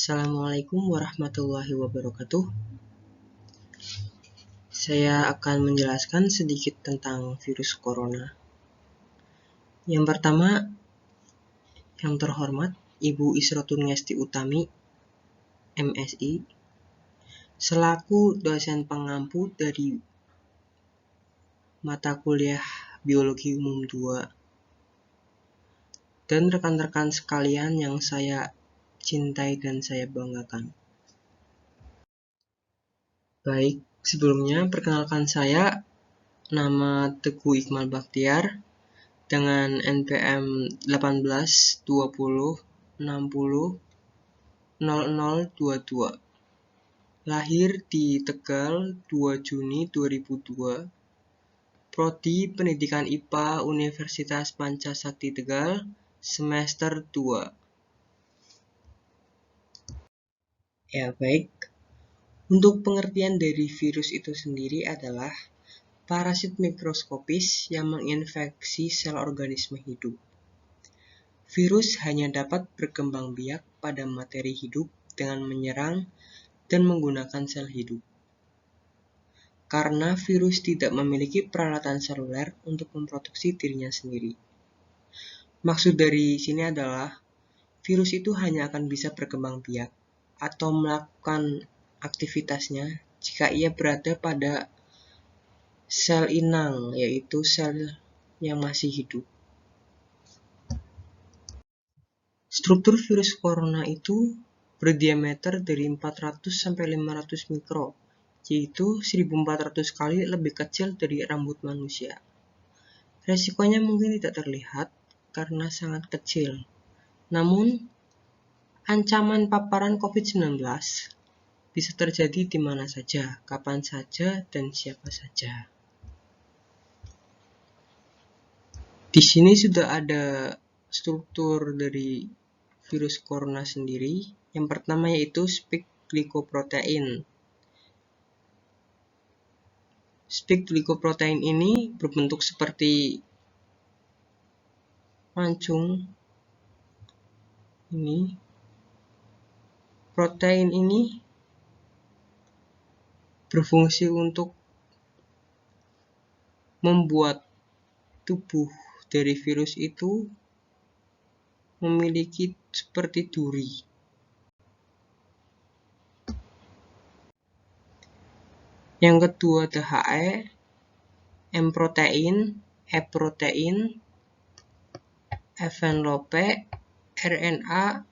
Assalamualaikum warahmatullahi wabarakatuh. Saya akan menjelaskan sedikit tentang virus corona. Yang pertama, yang terhormat Ibu Isrotun Ngesti Utami, MSI, selaku dosen pengampu dari mata kuliah Biologi Umum 2, dan rekan-rekan sekalian yang saya cintai dan saya banggakan. Baik, sebelumnya perkenalkan saya, nama Teguh Iqmal Bakhtiar dengan NPM 1820600022. Lahir di Tegal 2 Juni 2002. Prodi Pendidikan IPA Universitas Pancasakti Tegal semester 2. Ya, baik. Untuk pengertian dari virus itu sendiri adalah parasit mikroskopis yang menginfeksi sel organisme hidup. Virus hanya dapat berkembang biak pada materi hidup dengan menyerang dan menggunakan sel hidup. Karena virus tidak memiliki peralatan seluler untuk memproduksi dirinya sendiri. Maksud dari sini adalah virus itu hanya akan bisa berkembang biak atau melakukan aktivitasnya jika ia berada pada sel inang, yaitu sel yang masih hidup. Struktur virus corona itu berdiameter dari 400 sampai 500 mikro, yaitu 1400 kali lebih kecil dari rambut manusia. Resikonya mungkin tidak terlihat karena sangat kecil. Namun, ancaman paparan COVID-19 bisa terjadi di mana saja, kapan saja, dan siapa saja. Di sini sudah ada struktur dari virus corona sendiri. Yang pertama yaitu spike glycoprotein. Spike glycoprotein ini berbentuk seperti mancung. Ini protein ini berfungsi untuk membuat tubuh dari virus itu memiliki seperti duri. Yang kedua DHE, M-protein, E-protein, envelope, RNA,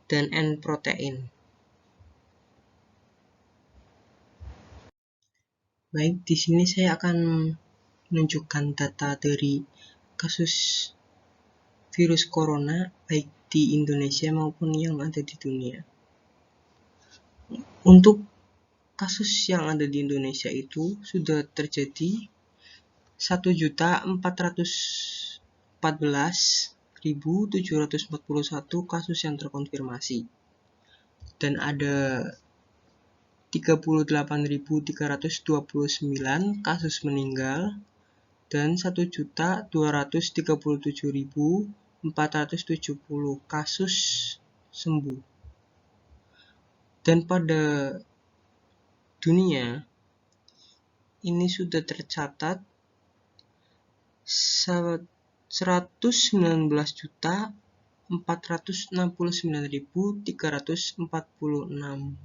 dan N-protein. Baik, di sini saya akan menunjukkan data dari kasus virus corona baik di Indonesia maupun yang ada di dunia. Untuk kasus yang ada di Indonesia itu sudah terjadi 1.414.741 kasus yang terkonfirmasi, dan ada 38.329 kasus meninggal dan 1.237.470 kasus sembuh. Dan pada dunia ini sudah tercatat 119.469.346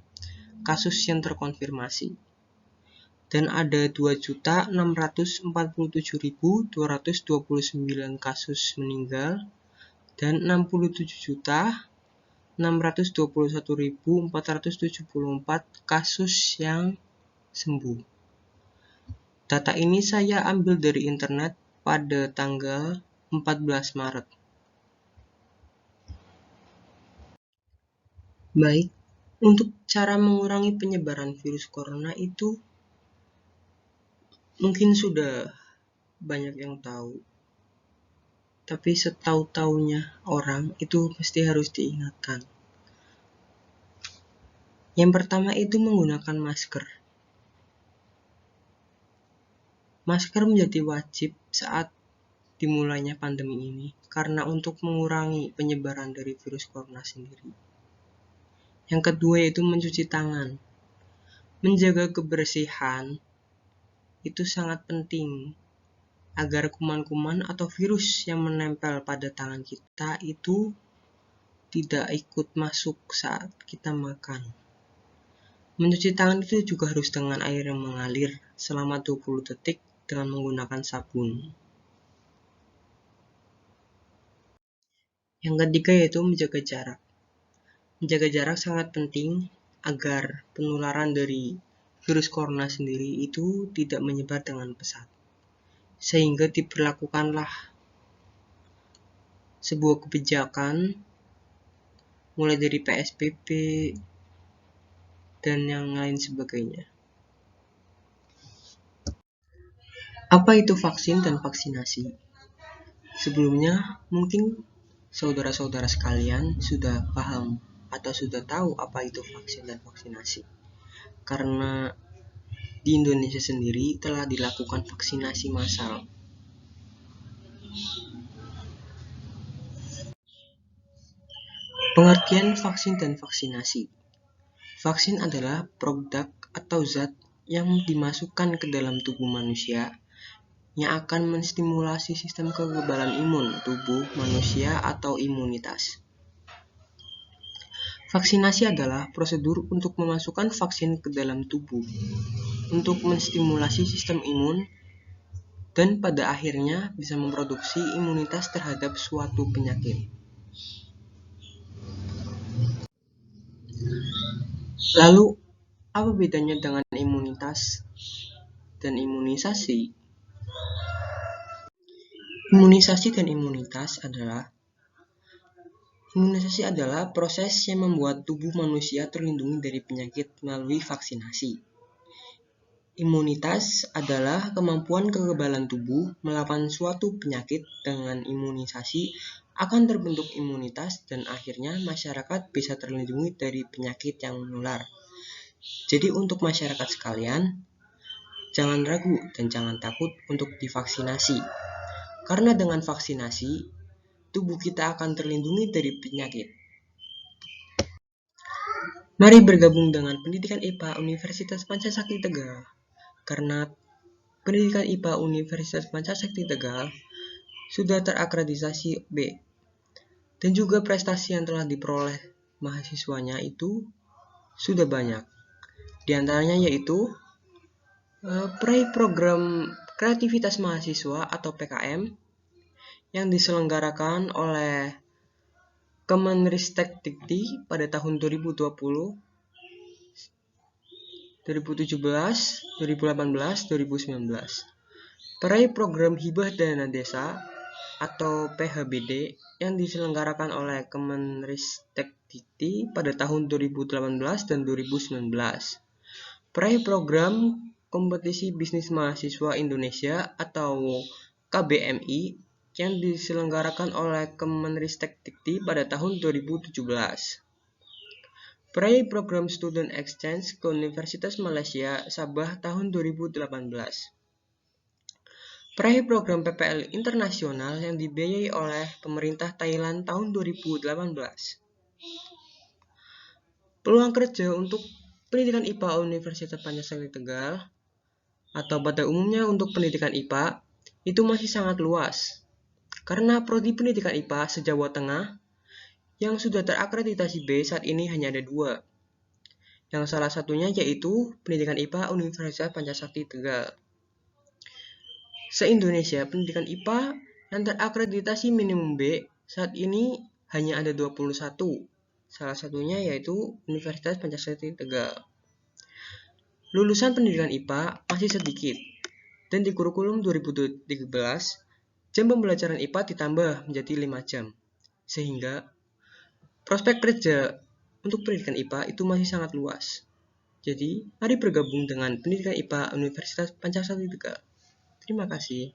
kasus yang terkonfirmasi, dan ada 2.647.229 kasus meninggal dan 67.621.474 kasus yang sembuh. Data ini saya ambil dari internet pada tanggal 14 Maret. Baik, untuk cara mengurangi penyebaran virus corona itu mungkin sudah banyak yang tahu. Tapi setahu-tahunya orang itu pasti harus diingatkan. Yang pertama itu menggunakan masker. Masker menjadi wajib saat dimulainya pandemi ini karena untuk mengurangi penyebaran dari virus corona sendiri. Yang kedua yaitu mencuci tangan. Menjaga kebersihan itu sangat penting agar kuman-kuman atau virus yang menempel pada tangan kita itu tidak ikut masuk saat kita makan. Mencuci tangan itu juga harus dengan air yang mengalir selama 20 detik dengan menggunakan sabun. Yang ketiga yaitu menjaga jarak. Menjaga jarak sangat penting agar penularan dari virus corona sendiri itu tidak menyebar dengan pesat. Sehingga diberlakukanlah sebuah kebijakan mulai dari PSBB dan yang lain sebagainya. Apa itu vaksin dan vaksinasi? Sebelumnya, mungkin saudara-saudara sekalian sudah paham atau sudah tahu apa itu vaksin dan vaksinasi. Karena di Indonesia sendiri telah dilakukan vaksinasi massal. Pengertian vaksin dan vaksinasi. Vaksin adalah produk atau zat yang dimasukkan ke dalam tubuh manusia yang akan menstimulasi sistem kekebalan imun tubuh manusia atau imunitas. Vaksinasi adalah prosedur untuk memasukkan vaksin ke dalam tubuh untuk menstimulasi sistem imun dan pada akhirnya bisa memproduksi imunitas terhadap suatu penyakit. Lalu, apa bedanya dengan imunitas dan imunisasi? Imunisasi dan imunisasi adalah proses yang membuat tubuh manusia terlindungi dari penyakit melalui vaksinasi. Imunitas adalah kemampuan kekebalan tubuh melawan suatu penyakit. Dengan imunisasi akan terbentuk imunitas dan akhirnya masyarakat bisa terlindungi dari penyakit yang menular. Jadi untuk masyarakat sekalian, jangan ragu dan jangan takut untuk divaksinasi. Karena dengan vaksinasi, tubuh kita akan terlindungi dari penyakit. Mari bergabung dengan Pendidikan IPA Universitas Pancasakti Tegal. Karena Pendidikan IPA Universitas Pancasakti Tegal sudah terakreditasi B. Dan juga prestasi yang telah diperoleh mahasiswanya itu sudah banyak. Di antaranya yaitu peraih program kreativitas mahasiswa atau PKM yang diselenggarakan oleh Kemenristek-Dikti pada tahun 2020, 2017, 2018, 2019. Peraih program Hibah Dana Desa atau PHBD yang diselenggarakan oleh Kemenristek-Dikti pada tahun 2018 dan 2019. Peraih program Kompetisi Bisnis Mahasiswa Indonesia atau KBMI yang diselenggarakan oleh Kemenristek-Dikti pada tahun 2017. Peraih program Student Exchange ke Universitas Malaysia Sabah tahun 2018. Peraih program PPL internasional yang dibiayai oleh pemerintah Thailand tahun 2018. Peluang kerja untuk pendidikan IPA Universitas Pancasakti Tegal atau pada umumnya untuk pendidikan IPA itu masih sangat luas. Karena prodi pendidikan IPA se-Jawa Tengah yang sudah terakreditasi B saat ini hanya ada 2. Yang salah satunya yaitu pendidikan IPA Universitas Pancasakti Tegal. Se-Indonesia pendidikan IPA yang terakreditasi minimum B saat ini hanya ada 21. Salah satunya yaitu Universitas Pancasakti Tegal. Lulusan pendidikan IPA masih sedikit. Dan di kurikulum 2013, jam pembelajaran IPA ditambah menjadi 5 jam. Sehingga prospek kerja untuk pendidikan IPA itu masih sangat luas. Jadi, mari bergabung dengan pendidikan IPA Universitas Pancasakti Tegal. Terima kasih.